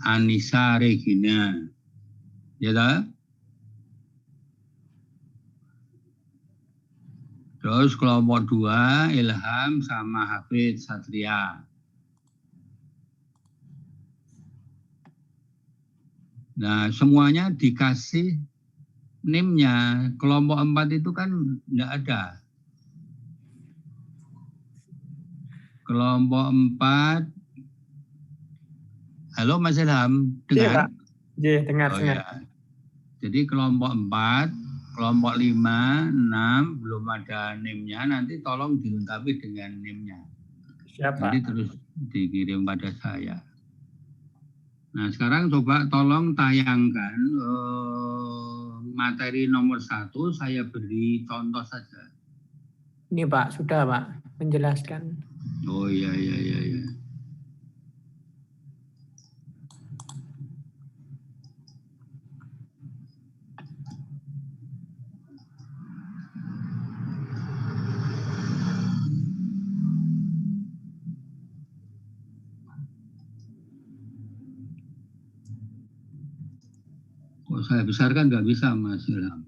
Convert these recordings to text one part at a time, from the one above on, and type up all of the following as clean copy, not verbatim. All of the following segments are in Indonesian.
Anissa Regina. Ya toh? Terus kelompok 2 Ilham sama Hafid Satria. Nah, semuanya dikasih NIM-nya. Kelompok 4 itu kan enggak ada. Kelompok 4. Halo Mas Ilham, dengar? Iya, dengar. Ya. Jadi kelompok 4, kelompok 5, 6 belum ada NIM-nya, nanti tolong dilengkapi dengan NIM-nya. Siapa? Nanti terus dikirim pada saya. Nah, sekarang coba tolong tayangkan materi nomor 1, saya beri contoh saja. Ini Pak, sudah Pak, menjelaskan. Oh iya. Kok saya besarkan nggak bisa Mas Ilham.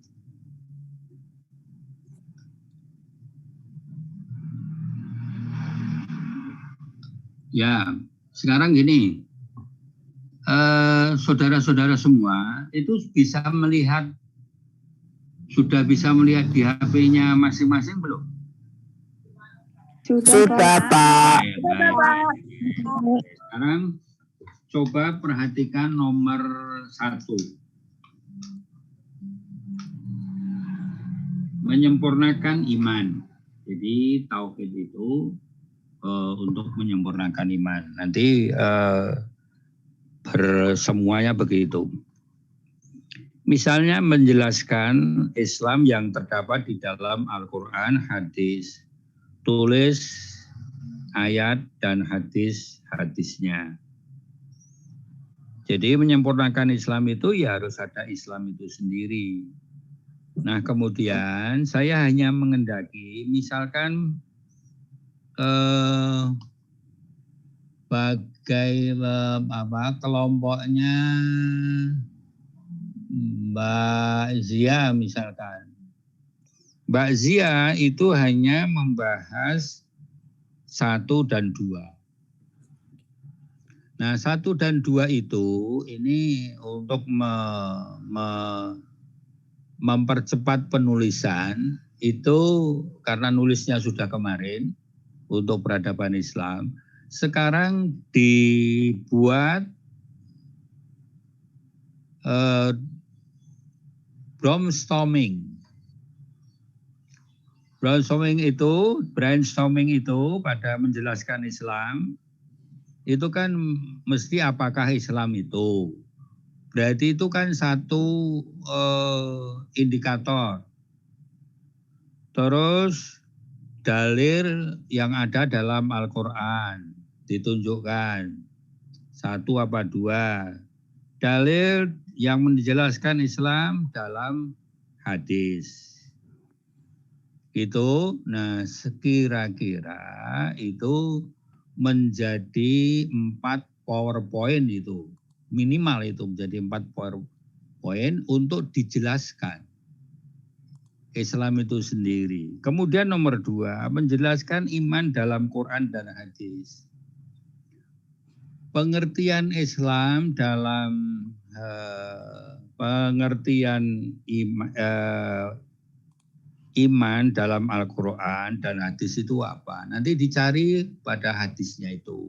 Ya, sekarang gini, saudara-saudara semua itu sudah bisa melihat di HP-nya masing-masing belum? Sudah, Pak. Sekarang coba perhatikan nomor 1. Menyempurnakan iman. Jadi tauhid itu untuk menyempurnakan iman. Nanti semuanya begitu. Misalnya menjelaskan Islam yang terdapat di dalam Al-Quran, hadis. Tulis ayat dan hadis-hadisnya. Jadi menyempurnakan Islam itu ya harus ada Islam itu sendiri. Nah kemudian saya hanya mengendaki misalkan kelompoknya Mbak Zia misalkan. Mbak Zia itu hanya membahas 1 dan 2. Nah 1 dan 2 itu ini untuk mempercepat penulisan itu karena nulisnya sudah kemarin untuk peradaban Islam. Sekarang dibuat brainstorming. Brainstorming itu pada menjelaskan Islam itu kan mesti apakah Islam itu. Berarti itu kan satu indikator. Terus dalil yang ada dalam Al-Quran ditunjukkan 1 apa 2. Dalil yang menjelaskan Islam dalam hadis. Itu, nah sekira-kira itu menjadi 4 PowerPoint itu. Minimal itu menjadi 4 PowerPoint untuk dijelaskan Islam itu sendiri. Kemudian nomor 2, menjelaskan iman dalam Quran dan hadis. Pengertian Islam dalam pengertian iman dalam Al-Quran dan hadis itu apa? Nanti dicari pada hadisnya itu.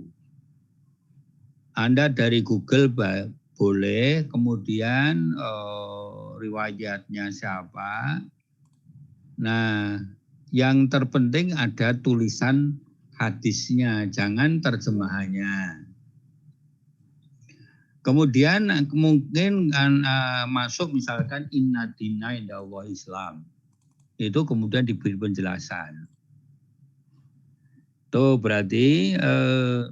Anda dari Google boleh, kemudian riwayatnya siapa. Nah, yang terpenting ada tulisan hadisnya, jangan terjemahannya. Kemudian mungkin masuk misalkan inna dina indallahi Islam. Itu kemudian diberi penjelasan. Tuh berarti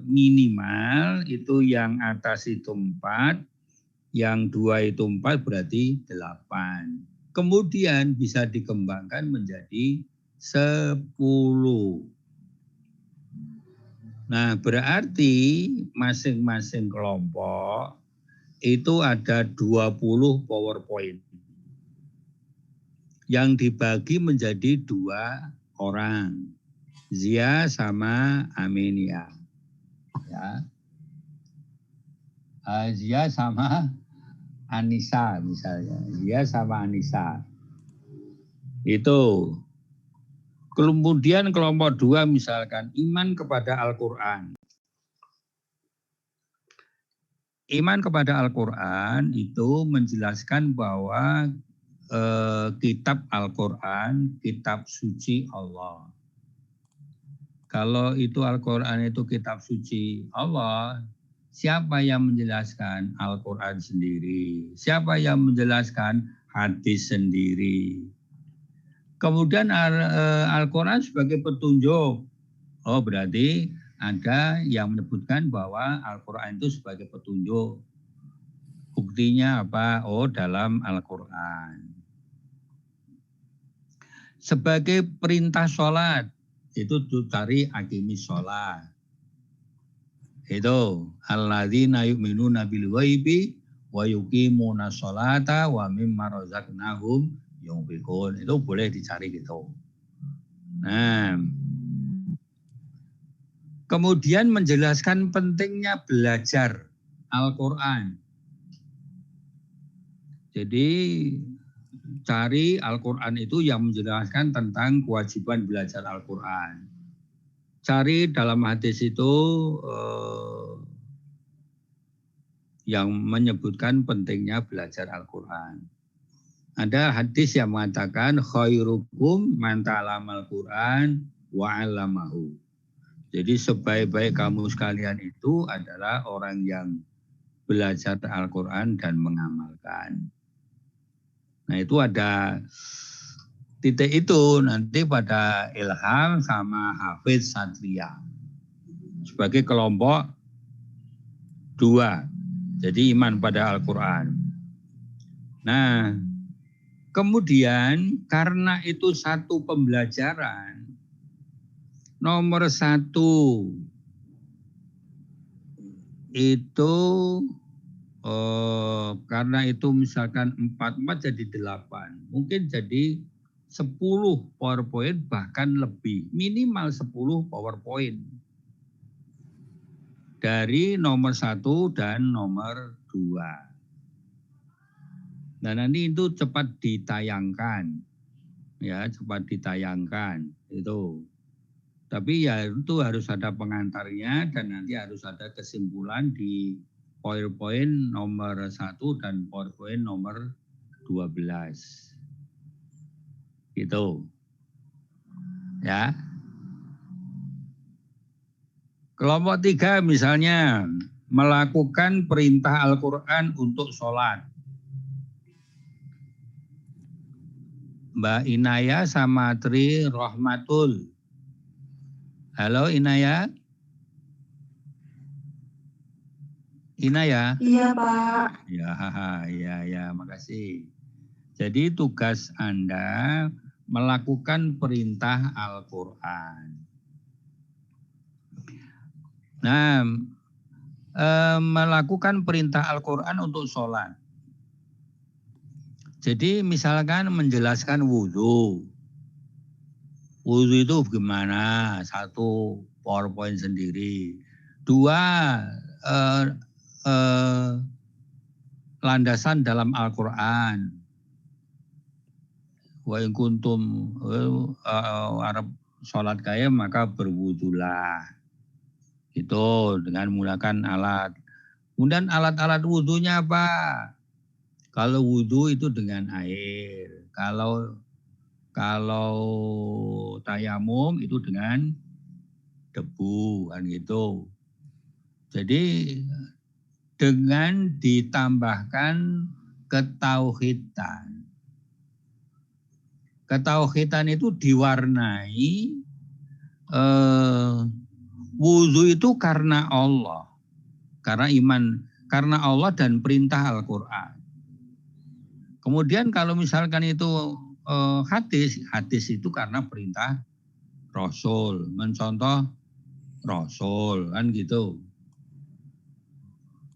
minimal itu yang atas itu 4, yang 2 itu 4 berarti 8. Kemudian bisa dikembangkan menjadi 10. Nah berarti masing-masing kelompok itu ada 20 PowerPoint yang dibagi menjadi 2 orang, Zia sama Aminia. Ya. Zia sama Anissa misalnya, Zia sama Anissa. Itu. Kemudian kelompok 2 misalkan iman kepada Al-Quran. Iman kepada Al-Quran itu menjelaskan bahwa kitab Al-Quran, kitab suci Allah. Kalau itu Al-Quran itu kitab suci Allah, siapa yang menjelaskan Al-Quran sendiri? Siapa yang menjelaskan hadis sendiri? Kemudian Al-Quran sebagai petunjuk. Oh, berarti ada yang menyebutkan bahwa Al-Quran itu sebagai petunjuk. Buktinya apa? Oh, dalam Al-Quran. Sebagai perintah sholat, itu cari aqimis sholat. Itu alladzina yu'minuna bil ghaibi wa yuqimuna sholata wa mimma razaqnahum yunfiqun. Itu boleh dicari gitu. Nah, kemudian menjelaskan pentingnya belajar Al-Quran. Jadi cari Al-Quran itu yang menjelaskan tentang kewajiban belajar Al-Quran. Cari dalam hadis itu yang menyebutkan pentingnya belajar Al-Quran. Ada hadis yang mengatakan khairukum man ta'allamal Quran wa 'allamahu. Jadi sebaik-baik kamu sekalian itu adalah orang yang belajar Al-Quran dan mengamalkan. Nah itu ada titik itu nanti pada Ilham sama Hafiz Satria sebagai kelompok 2. Jadi iman pada Al-Quran. Nah kemudian karena itu satu pembelajaran, nomor 1 itu karena itu misalkan 4 jadi 8, mungkin jadi 10 PowerPoint bahkan lebih, minimal 10 PowerPoint dari nomor 1 dan nomor 2. Nah nanti itu cepat ditayangkan, ya cepat ditayangkan itu. Tapi ya itu harus ada pengantarnya dan nanti harus ada kesimpulan di PowerPoint nomor 1 dan PowerPoint nomor 12. Gitu. Ya. Kelompok 3 misalnya melakukan perintah Al-Quran untuk sholat. Mbak Inaya sama Tri Rohmatul. Halo Inaya. Inaya. Iya Pak. Ya, makasih. Jadi tugas Anda melakukan perintah Al-Quran. Nah, melakukan perintah Al-Quran untuk sholat. Jadi misalkan menjelaskan wudhu. Wudhu itu gimana? 1 PowerPoint sendiri. 2 landasan dalam Al-Quran. Wa in kuntum Arab sholat kaya maka berwudulah. Itu dengan menggunakan alat. Kemudian alat-alat wudhunya apa? Kalau wudhu itu dengan air. Kalau tayamum itu dengan debu kan gitu. Jadi dengan ditambahkan ketauhidan. Ketauhidan itu diwarnai wudhu itu karena Allah. Karena iman, karena Allah dan perintah Al-Quran. Kemudian kalau misalkan itu hadis itu karena perintah Rasul, mencontoh Rasul kan gitu.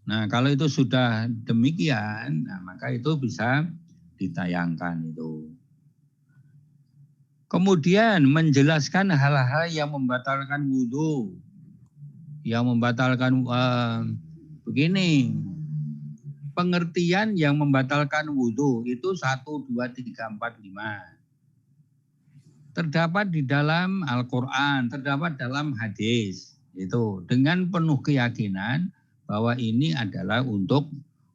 Nah, kalau itu sudah demikian, nah, maka itu bisa ditayangkan itu. Kemudian menjelaskan hal-hal yang membatalkan wudhu. Yang membatalkan begini, pengertian yang membatalkan wudhu itu 1, 2, 3, 4, 5. Terdapat di dalam Al-Quran, terdapat dalam hadis. Itu dengan penuh keyakinan bahwa ini adalah untuk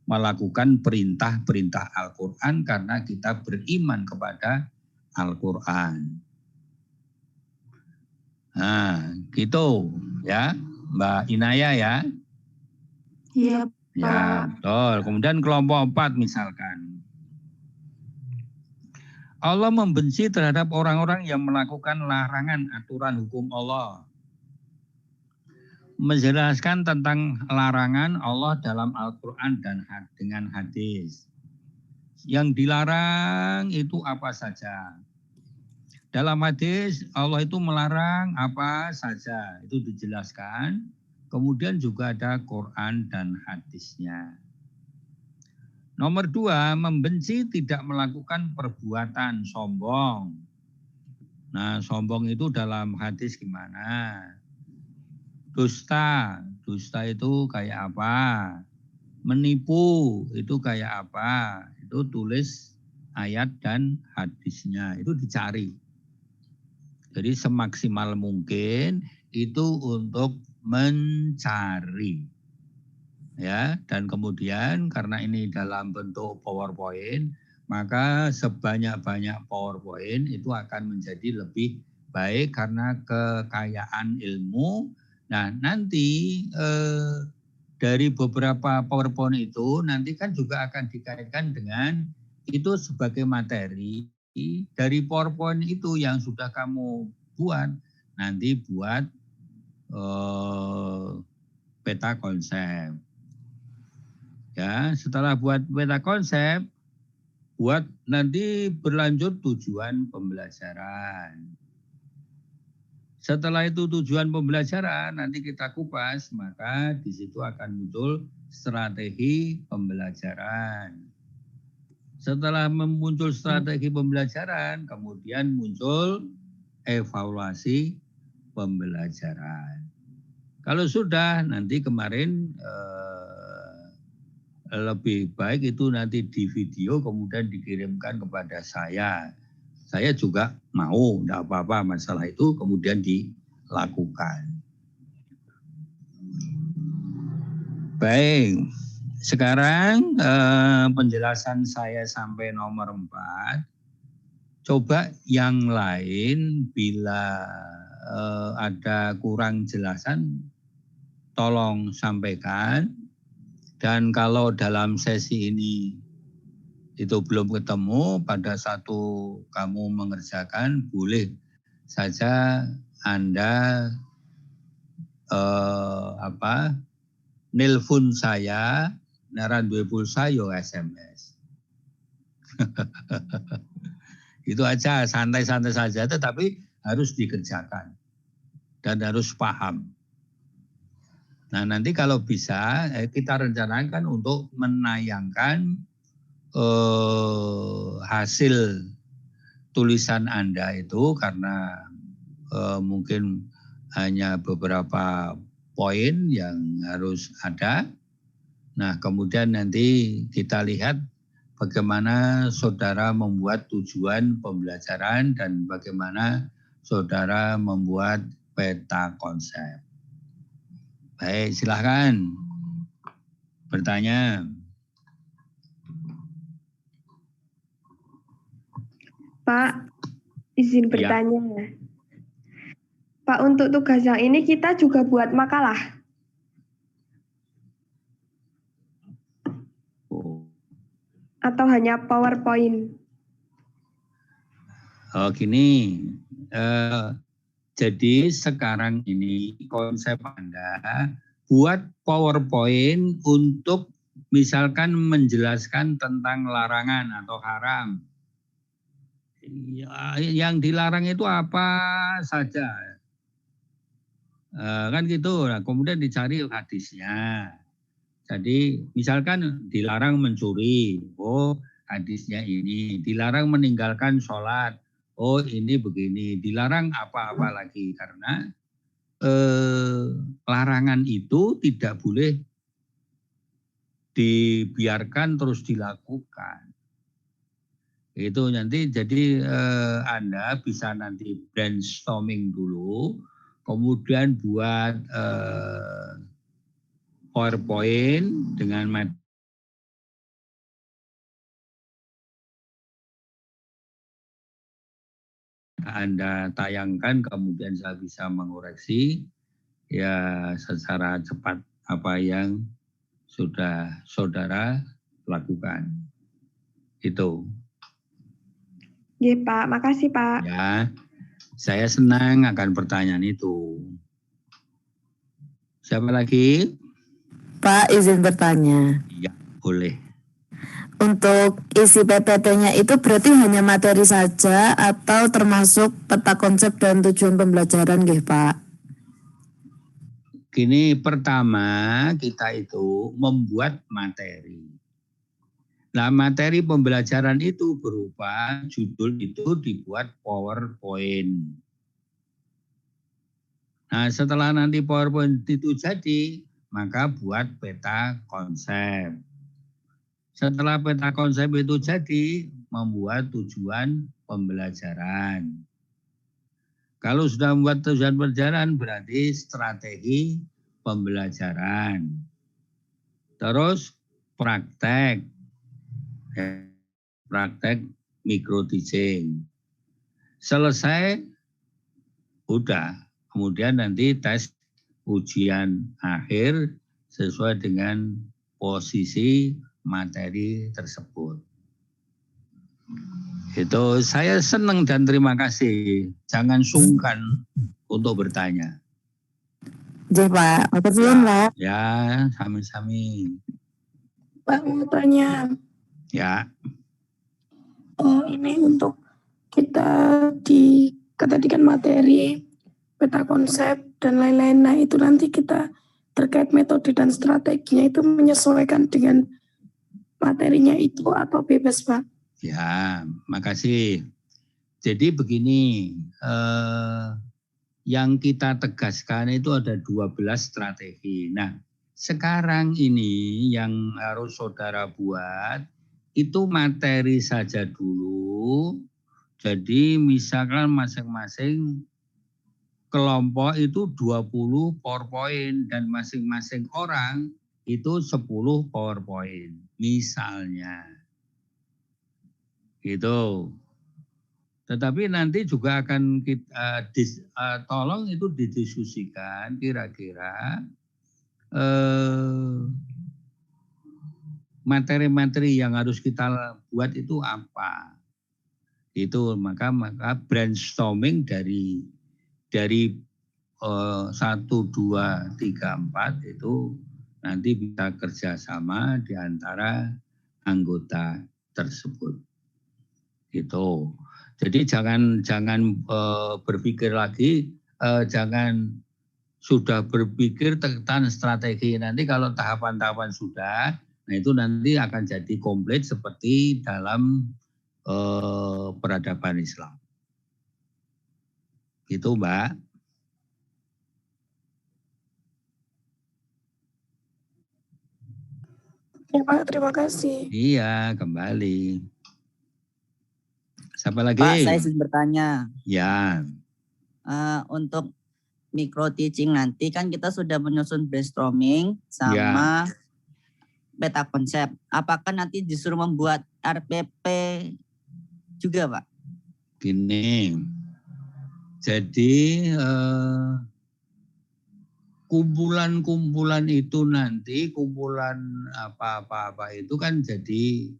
melakukan perintah-perintah Al-Quran karena kita beriman kepada Al-Quran. Nah, gitu ya, Mbak Inaya ya. Iya, Ya, betul. Kemudian kelompok 4 misalkan. Allah membenci terhadap orang-orang yang melakukan larangan aturan hukum Allah. Menjelaskan tentang larangan Allah dalam Al-Quran dan dengan hadis. Yang dilarang itu apa saja. Dalam hadis Allah itu melarang apa saja. Itu dijelaskan. Kemudian juga ada Quran dan hadisnya. Nomor 2, membenci tidak melakukan perbuatan sombong. Nah, sombong itu dalam hadis gimana? Dusta, dusta itu kayak apa? Menipu itu kayak apa? Itu tulis ayat dan hadisnya, itu dicari. Jadi semaksimal mungkin itu untuk mencari. Ya, dan kemudian karena ini dalam bentuk PowerPoint, maka sebanyak-banyak PowerPoint itu akan menjadi lebih baik karena kekayaan ilmu. Nah, nanti dari beberapa PowerPoint itu nanti kan juga akan dikaitkan dengan itu sebagai materi dari PowerPoint itu yang sudah kamu buat, nanti buat peta konsep. Ya, setelah buat peta konsep, buat nanti berlanjut tujuan pembelajaran. Setelah itu tujuan pembelajaran nanti kita kupas, maka di situ akan muncul strategi pembelajaran. Setelah muncul strategi pembelajaran, kemudian muncul evaluasi pembelajaran. Kalau sudah, nanti kemarin lebih baik itu nanti di video kemudian dikirimkan kepada saya. Saya juga mau, tidak apa-apa masalah itu kemudian dilakukan. Baik, sekarang penjelasan saya sampai nomor 4. Coba yang lain bila ada kurang jelasan tolong sampaikan. Dan kalau dalam sesi ini itu belum ketemu, pada satu kamu mengerjakan, boleh saja Anda nelpon saya, naran duwe pulsa yo SMS. Itu aja, santai-santai saja, tetapi harus dikerjakan dan harus paham. Nah, nanti kalau bisa kita rencanakan untuk menayangkan hasil tulisan Anda itu karena mungkin hanya beberapa poin yang harus ada. Nah, kemudian nanti kita lihat bagaimana saudara membuat tujuan pembelajaran dan bagaimana saudara membuat peta konsep. Baik, silahkan bertanya. Pak, izin bertanya. Ya. Pak, untuk tugas yang ini kita juga buat makalah. Atau hanya PowerPoint? Oh, gini. Jadi sekarang ini konsep Anda buat PowerPoint untuk misalkan menjelaskan tentang larangan atau haram. Yang dilarang itu apa saja. Kan gitu. Nah, kemudian dicari hadisnya. Jadi misalkan dilarang mencuri, oh hadisnya ini. Dilarang meninggalkan sholat, oh ini begini. Dilarang apa-apa lagi. Karena larangan itu tidak boleh dibiarkan terus dilakukan. Itu nanti jadi Anda bisa nanti brainstorming dulu, kemudian buat PowerPoint dengan Anda tayangkan, kemudian saya bisa mengoreksi ya secara cepat apa yang sudah saudara lakukan. Itu. Nggih, Pak. Makasih, Pak. Ya, saya senang akan pertanyaan itu. Siapa lagi? Pak, izin bertanya. Ya, boleh. Untuk isi PPT-nya itu berarti hanya materi saja atau termasuk peta konsep dan tujuan pembelajaran, nggih, Pak? Gini, pertama kita itu membuat materi. Nah, materi pembelajaran itu berupa judul itu dibuat PowerPoint. Nah, setelah nanti PowerPoint itu jadi, maka buat peta konsep. Setelah peta konsep itu jadi, membuat tujuan pembelajaran. Kalau sudah membuat tujuan pembelajaran, berarti strategi pembelajaran. Terus praktek. Praktek micro teaching. Selesai, udah. Kemudian nanti tes ujian akhir sesuai dengan posisi materi tersebut. Itu saya senang dan terima kasih. Jangan sungkan untuk bertanya. Nggih, Pak. Makasih, Pak. Ya, sami-sami. Pak mau tanya, Ya, ini untuk kita tadi kan materi, peta konsep dan lain-lain. Nah itu nanti kita terkait metode dan strateginya itu menyesuaikan dengan materinya itu atau bebas, Pak? ya, makasih. Jadi begini, yang kita tegaskan itu ada 12 strategi. Nah, sekarang ini yang harus saudara buat itu materi saja dulu. Jadi misalkan masing-masing kelompok itu 20 PowerPoint dan masing-masing orang itu 10 PowerPoint. Misalnya. Gitu. Tetapi nanti juga akan kita tolong itu didiskusikan kira-kira materi-materi yang harus kita buat itu apa. Itu maka brainstorming dari 1, 2, 3, 4 itu nanti bisa kerjasama di antara anggota tersebut. Gitu. Jadi jangan berpikir lagi, jangan sudah berpikir tentang strategi. Nanti kalau tahapan-tahapan sudah, nah itu nanti akan jadi komplit seperti dalam peradaban Islam. Gitu, Mbak. Ya Pak, terima kasih. Iya, kembali. Siapa lagi? Pak, saya izin bertanya. Ya. Untuk micro teaching nanti kan kita sudah menyusun brainstorming sama peta konsep. Apakah nanti disuruh membuat RPP juga, Pak? Gini, jadi kumpulan-kumpulan itu nanti, kumpulan apa-apa itu kan jadi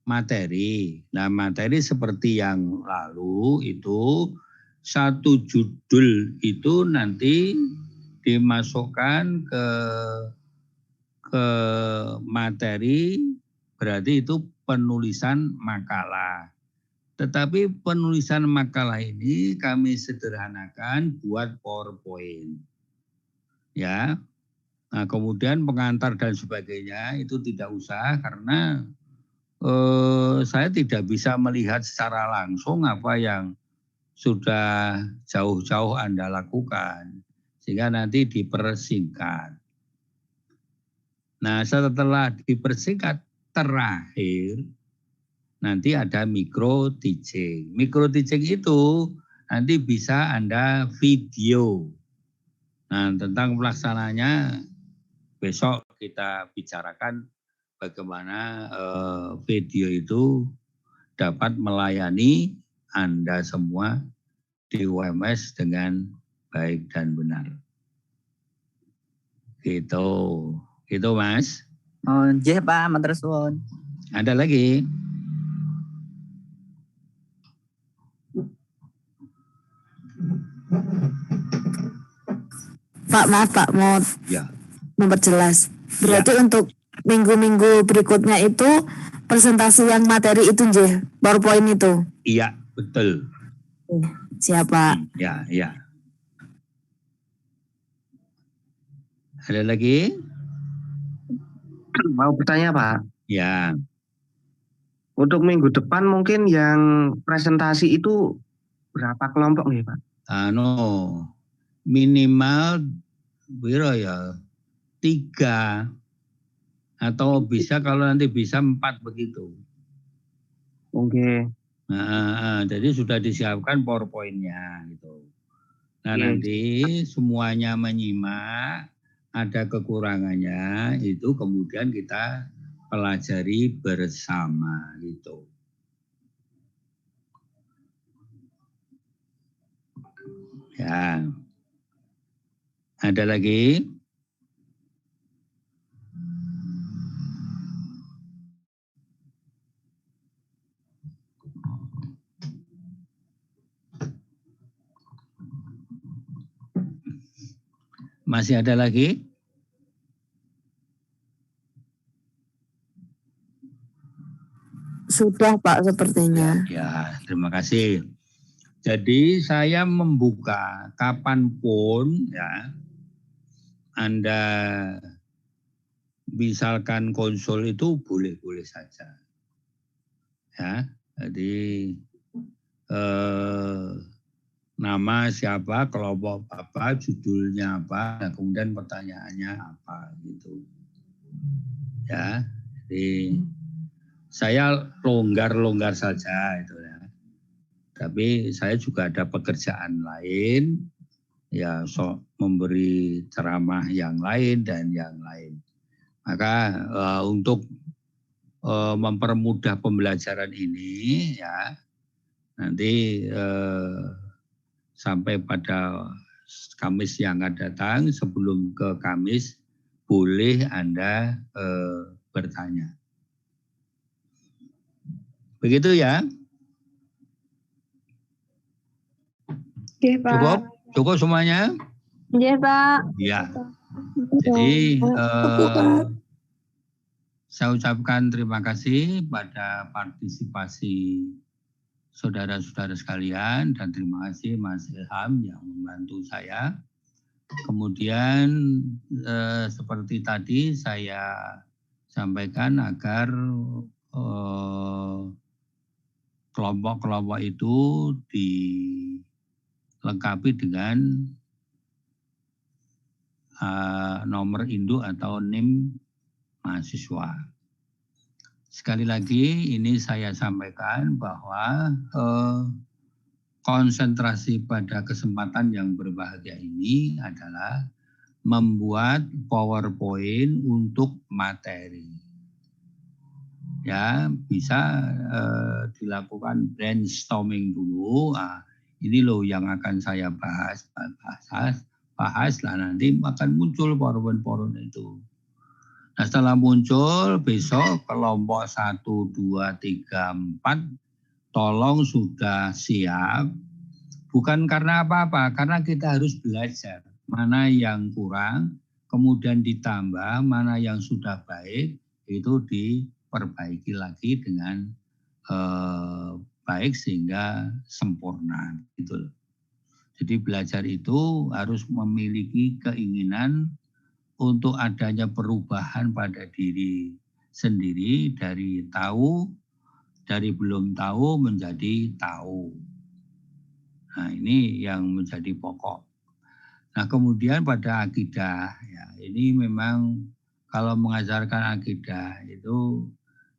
materi. Nah, materi seperti yang lalu itu satu judul itu nanti dimasukkan ke materi, berarti itu penulisan makalah. Tetapi penulisan makalah ini kami sederhanakan buat PowerPoint. Ya. Nah, kemudian pengantar dan sebagainya itu tidak usah karena saya tidak bisa melihat secara langsung apa yang sudah jauh-jauh Anda lakukan. Sehingga nanti dipersingkat. Nah, setelah dipersingkat terakhir, nanti ada micro teaching. Micro teaching itu nanti bisa Anda video. Nah, tentang pelaksananya besok kita bicarakan bagaimana video itu dapat melayani Anda semua di UMS dengan baik dan benar. Gitu. Gitu Mas. Oh, nggih Pak, matur suwun. Ada lagi? Pak, maaf Pak, mau Ya. memperjelas. Berarti untuk minggu-minggu berikutnya itu presentasi yang materi itu nggih, PowerPoint itu. Iya, betul. Siapa? Ya, ya. Ada lagi? Mau bertanya Pak, Ya. untuk minggu depan mungkin yang presentasi itu berapa kelompok nih Pak? Minimal biro ya 3 atau bisa kalau nanti bisa 4 begitu. Oke. Nah, jadi sudah disiapkan PowerPoint-nya gitu. Nah, nanti semuanya menyimak, ada kekurangannya itu kemudian kita pelajari bersama gitu. Ya. Ada lagi? Masih ada lagi? Sudah Pak sepertinya. Ya, terima kasih. Jadi saya membuka kapanpun ya Anda misalkan konsul itu boleh-boleh saja. Ya, jadi nama siapa, kelompok apa, judulnya apa, kemudian pertanyaannya apa gitu. Ya, jadi saya longgar-longgar saja itu ya. Tapi saya juga ada pekerjaan lain, ya memberi ceramah yang lain dan yang lain. Maka untuk mempermudah pembelajaran ini, ya nanti sampai pada Kamis yang akan datang, sebelum ke Kamis boleh Anda bertanya. Begitu ya? Oke, Pak. Cukup semuanya? Iya, Pak. Ya. Jadi saya ucapkan terima kasih pada partisipasi saudara-saudara sekalian dan terima kasih Mas Ilham yang membantu saya. Kemudian seperti tadi saya sampaikan agar kelompok-kelompok itu dilengkapi dengan nomor induk atau NIM mahasiswa. Sekali lagi ini saya sampaikan bahwa konsentrasi pada kesempatan yang berbahagia ini adalah membuat PowerPoint untuk materi. Ya, bisa dilakukan brainstorming dulu. Ini loh yang akan saya bahas lah nanti akan muncul PowerPoint itu. Nah, setelah muncul besok kelompok 1, 2, 3, 4 tolong sudah siap. Bukan karena apa-apa, karena kita harus belajar mana yang kurang, kemudian ditambah, mana yang sudah baik itu diperbaiki lagi dengan baik sehingga sempurna gitu loh. Jadi belajar itu harus memiliki keinginan untuk adanya perubahan pada diri sendiri dari tahu, dari belum tahu menjadi tahu. Nah, ini yang menjadi pokok. Nah, kemudian pada akidah, ya ini memang kalau mengajarkan akidah itu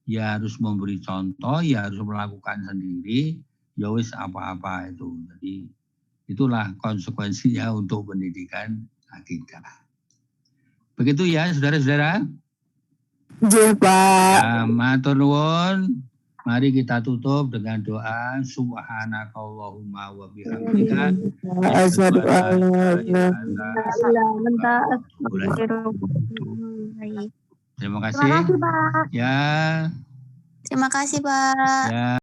ya harus memberi contoh, ya harus melakukan sendiri, ya wis apa-apa itu. Jadi itulah konsekuensinya untuk pendidikan akidah. Begitu ya, saudara-saudara. Nggih, Pak. Ya, matur nuwun. Mari kita tutup dengan doa subhanakallahumma wa bihamdika Asyhadu an la ilaha Terima kasih. Terima kasih, Pak. Ya. Terima kasih, Pak. Ya.